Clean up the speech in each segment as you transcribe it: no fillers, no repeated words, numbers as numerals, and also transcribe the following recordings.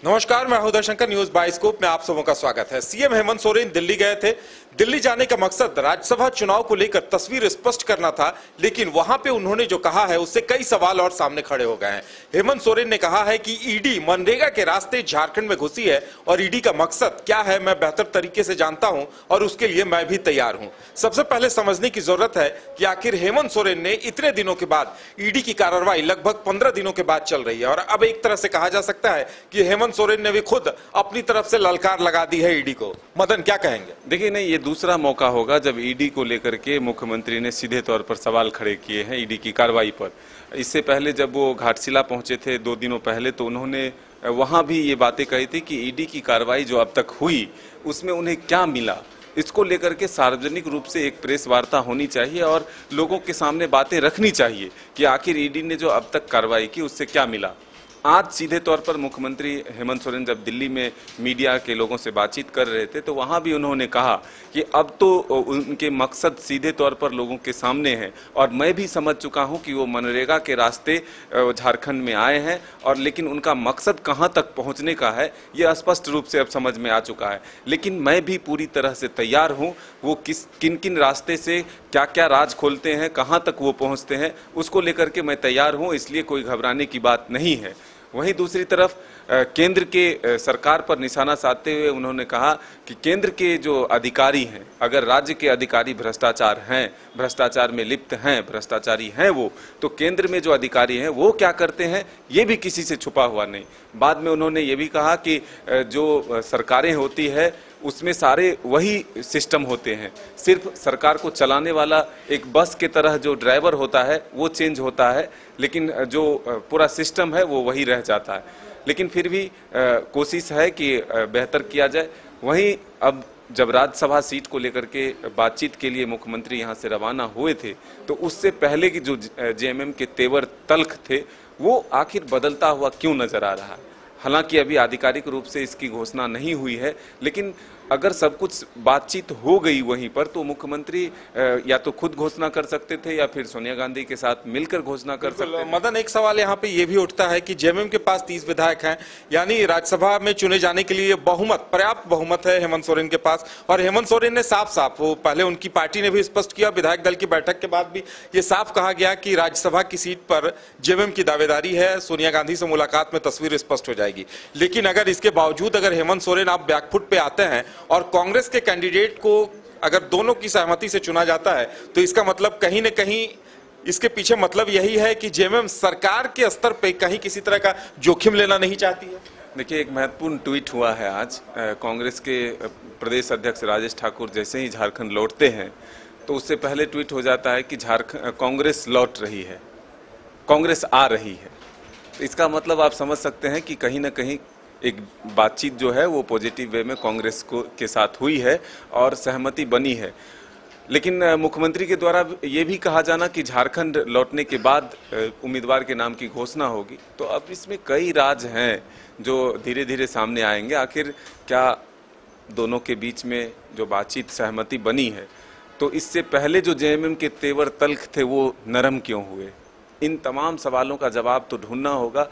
नमस्कार, मैं हूं दर्शंकर। न्यूज बाइस्कोप में आप सबों का स्वागत है। सीएम हेमंत सोरेन दिल्ली गए थे। दिल्ली जाने का मकसद राज्यसभा चुनाव को लेकर तस्वीर स्पष्ट करना था, लेकिन वहां पे उन्होंने जो कहा है उससे कई सवाल और सामने खड़े हो गए हैं। हेमंत सोरेन ने कहा है कि ईडी मनरेगा के रास्ते झारखंड में घुसी है और ईडी का मकसद क्या है मैं बेहतर तरीके से जानता हूं और उसके लिए मैं भी तैयार हूं। सबसे पहले समझने की जरूरत है कि आखिर हेमंत सोरेन ने इतने दिनों के बाद ईडी की कार्रवाई लगभग 15 दिनों के बाद चल रही है और अब एक तरह से कहा जा सकता है कि हेमंत सोरेन ने भी खुद अपनी तरफ से ललकार लगा दी है ईडी को। मदन, क्या कहेंगे? देखिए, नहीं, ये दूसरा मौका होगा जब ईडी को लेकर के मुख्यमंत्री ने सीधे तौर पर सवाल खड़े किए हैं ईडी की कार्रवाई पर। इससे पहले जब वो घाटशिला पहुंचे थे 2 दिनों पहले, तो उन्होंने वहां भी ये बातें कही थी कि ईडी की कार्रवाई जो अब तक हुई उसमें उन्हें क्या मिला, इसको लेकर के सार्वजनिक रूप से एक प्रेस वार्ता होनी चाहिए और लोगों के सामने बातें रखनी चाहिए कि आखिर ईडी ने जो अब तक कार्रवाई की उससे क्या मिला। आज सीधे तौर पर मुख्यमंत्री हेमंत सोरेन जब दिल्ली में मीडिया के लोगों से बातचीत कर रहे थे तो वहां भी उन्होंने कहा कि अब तो उनके मकसद सीधे तौर पर लोगों के सामने हैं और मैं भी समझ चुका हूं कि वो मनरेगा के रास्ते झारखंड में आए हैं, और लेकिन उनका मकसद कहां तक पहुंचने का है ये स्पष्ट रूप से अब समझ में आ चुका है। लेकिन मैं भी पूरी तरह से तैयार हूं, वो किन किन रास्ते से क्या क्या राज खोलते हैं, कहां तक वो पहुंचते हैं, उसको लेकर के मैं तैयार हूं, इसलिए कोई घबराने की बात नहीं है। वहीं दूसरी तरफ केंद्र के सरकार पर निशाना साधते हुए उन्होंने कहा कि केंद्र के जो अधिकारी हैं, अगर राज्य के अधिकारी भ्रष्टाचार हैं, भ्रष्टाचार में लिप्त हैं, भ्रष्टाचारी हैं वो, तो केंद्र में जो अधिकारी हैं वो क्या करते हैं ये भी किसी से छुपा हुआ नहीं। बाद में उन्होंने ये भी कहा कि जो सरकारें होती है उसमें सारे वही सिस्टम होते हैं, सिर्फ सरकार को चलाने वाला एक बस के तरह जो ड्राइवर होता है वो चेंज होता है, लेकिन जो पूरा सिस्टम है वो वही रह जाता है। लेकिन फिर भी कोशिश है कि बेहतर किया जाए। वहीं अब जब राज्यसभा सीट को लेकर के बातचीत के लिए मुख्यमंत्री यहाँ से रवाना हुए थे तो उससे पहले की जो जेएमएम के तेवर तल्ख थे वो आखिर बदलता हुआ क्यों नजर आ रहा है। हालांकि अभी आधिकारिक रूप से इसकी घोषणा नहीं हुई है, लेकिन अगर सब कुछ बातचीत हो गई वहीं पर तो मुख्यमंत्री या तो खुद घोषणा कर सकते थे या फिर सोनिया गांधी के साथ मिलकर घोषणा कर सकते थे। मदन, एक सवाल यहाँ पे ये भी उठता है कि जेएमएम के पास 30 विधायक हैं, यानी राज्यसभा में चुने जाने के लिए बहुमत, पर्याप्त बहुमत है हेमंत सोरेन के पास। और हेमंत सोरेन ने साफ साफ, वो पहले उनकी पार्टी ने भी स्पष्ट किया, विधायक दल की बैठक के बाद भी ये साफ कहा गया कि राज्यसभा की सीट पर जेएमएम की दावेदारी है, सोनिया गांधी से मुलाकात में तस्वीर स्पष्ट हो जाएगी। लेकिन अगर इसके बावजूद अगर हेमंत सोरेन आप बैकफुट पे आते हैं और कांग्रेस के कैंडिडेट को अगर दोनों की सहमति से चुना जाता है तो इसका मतलब कहीं न कहीं इसके पीछे मतलब यही है कि जेएमएम सरकार के स्तर पे कहीं किसी तरह का जोखिम लेना नहीं चाहती है। देखिए, एक महत्वपूर्ण ट्वीट हुआ है आज। कांग्रेस के प्रदेश अध्यक्ष राजेश ठाकुर जैसे ही झारखंड लौटते हैं तो उससे पहले ट्वीट हो जाता है कि कांग्रेस लौट रही है, कांग्रेस आ रही है। इसका मतलब आप समझ सकते हैं कि कहीं ना कहीं एक बातचीत जो है वो पॉजिटिव वे में कांग्रेस के साथ हुई है और सहमति बनी है। लेकिन मुख्यमंत्री के द्वारा ये भी कहा जाना कि झारखंड लौटने के बाद उम्मीदवार के नाम की घोषणा होगी, तो अब इसमें कई राज हैं जो धीरे धीरे सामने आएंगे। आखिर क्या दोनों के बीच में जो बातचीत सहमति बनी है, तो इससे पहले जो जेएमएम के तेवर तल्ख थे वो नरम क्यों हुए? इन तमाम सवालों का जवाब तो ढूंढना होगा।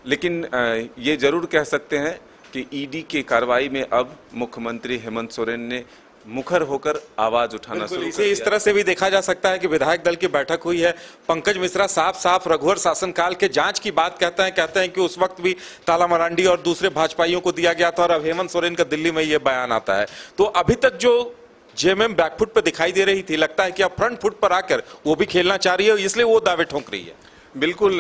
लेकिन ये जरूर कह सकते हैं कि ईडी की कार्रवाई में अब मुख्यमंत्री हेमंत सोरेन ने मुखर होकर आवाज उठाना शुरू कर दिया। इस तरह से भी देखा जा सकता है कि विधायक दल की बैठक हुई है, पंकज मिश्रा साफ साफ रघुवर शासनकाल के जांच की बात कहते हैं कि उस वक्त भी ताला मरांडी और दूसरे भाजपाइयों को दिया गया था और अब हेमंत सोरेन का दिल्ली में यह बयान आता है। तो अभी तक जो जेएमएम बैकफुट पर दिखाई दे रही थी, लगता है कि अब फ्रंट फुट पर आकर वो भी खेलना चाह रही है, इसलिए वो दावे ठोंक रही है। बिल्कुल।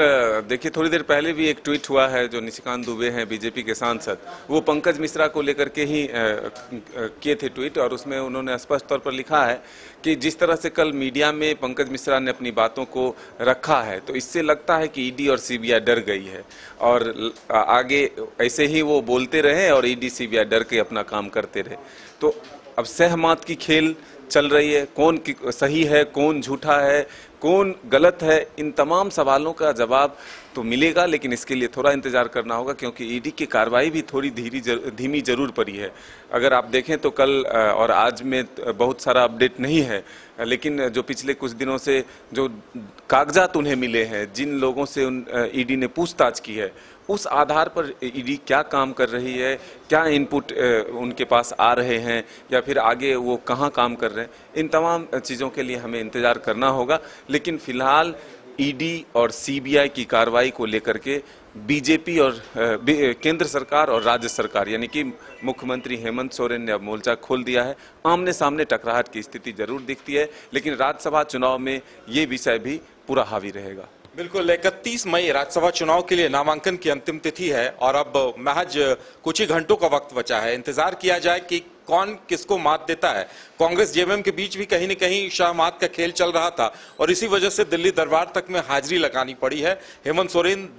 देखिए, थोड़ी देर पहले भी एक ट्वीट हुआ है जो निशिकांत दुबे हैं बीजेपी के सांसद, वो पंकज मिश्रा को लेकर के ही किए थे ट्वीट, और उसमें उन्होंने स्पष्ट तौर पर लिखा है कि जिस तरह से कल मीडिया में पंकज मिश्रा ने अपनी बातों को रखा है तो इससे लगता है कि ईडी और सीबीआई डर गई है और आगे ऐसे ही वो बोलते रहे और ईडी सीबीआई डर के अपना काम करते रहे। तो अब सहमत की खेल चल रही है, कौन सही है, कौन झूठा है, कौन गलत है, इन तमाम सवालों का जवाब तो मिलेगा, लेकिन इसके लिए थोड़ा इंतजार करना होगा क्योंकि ईडी की कार्रवाई भी थोड़ी धीमी जरूर पड़ी है। अगर आप देखें तो कल और आज में बहुत सारा अपडेट नहीं है, लेकिन जो पिछले कुछ दिनों से जो कागजात उन्हें मिले हैं, जिन लोगों से ईडी ने पूछताछ की है, उस आधार पर ईडी क्या काम कर रही है, क्या इनपुट उनके पास आ रहे हैं या फिर आगे वो कहाँ काम कर रहे हैं, इन तमाम चीज़ों के लिए हमें इंतज़ार करना होगा। लेकिन फिलहाल ईडी और सीबीआई की कार्रवाई को लेकर के बीजेपी और केंद्र सरकार और राज्य सरकार यानी कि मुख्यमंत्री हेमंत सोरेन ने अब मोर्चा खोल दिया है। आमने सामने टकराहट की स्थिति जरूर दिखती है, लेकिन राज्यसभा चुनाव में ये विषय भी पूरा हावी रहेगा। बिल्कुल, 31 मई राज्यसभा चुनाव के लिए नामांकन की अंतिम तिथि है और अब महज कुछ ही घंटों का वक्त बचा है। इंतजार किया जाए कि कौन किसको मात देता है। कांग्रेस जेएमएम के बीच भी कहीं न कहीं शाहमात का खेल चल रहा था और इसी वजह से दिल्ली दरबार तक में हाजिरी लगानी पड़ी है। हेमंत सोरेन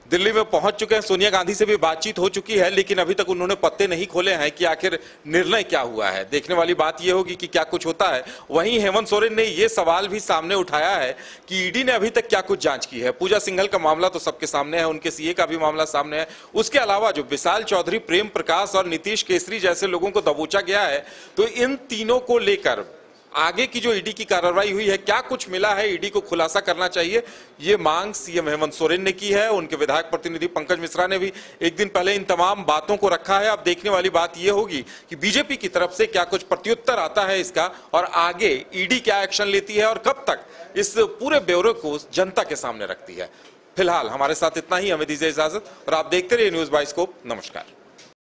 दिल्ली में पहुंच चुके हैं, सोनिया गांधी से भी बातचीत हो चुकी है, लेकिन अभी तक उन्होंने पत्ते नहीं खोले हैं कि आखिर निर्णय क्या हुआ है। देखने वाली बात यह होगी कि क्या कुछ होता है। वहीं हेमंत सोरेन ने यह सवाल भी सामने उठाया है कि ईडी ने अभी तक क्या कुछ जांच की है। पूजा सिंघल का मामला तो सबके सामने है, उनके सीए का भी मामला सामने है। उसके अलावा जो विशाल चौधरी, प्रेम प्रकाश और नीतीश केसरी जैसे लोगों को दबोचा गया है, तो इन तीनों को लेकर आगे की जो ईडी की कार्रवाई हुई है, क्या कुछ मिला है, ईडी को खुलासा करना चाहिए, ये मांग सीएम हेमंत सोरेन ने की है। उनके विधायक प्रतिनिधि पंकज मिश्रा ने भी एक दिन पहले इन तमाम बातों को रखा है। अब देखने वाली बात यह होगी कि बीजेपी की तरफ से क्या कुछ प्रत्युत्तर आता है इसका और आगे ईडी क्या एक्शन लेती है और कब तक इस पूरे ब्यौरे को जनता के सामने रखती है। फिलहाल हमारे साथ इतना ही, हमें दीजिए इजाजत और आप देखते रहिए न्यूज़ बाइस्कोप। नमस्कार।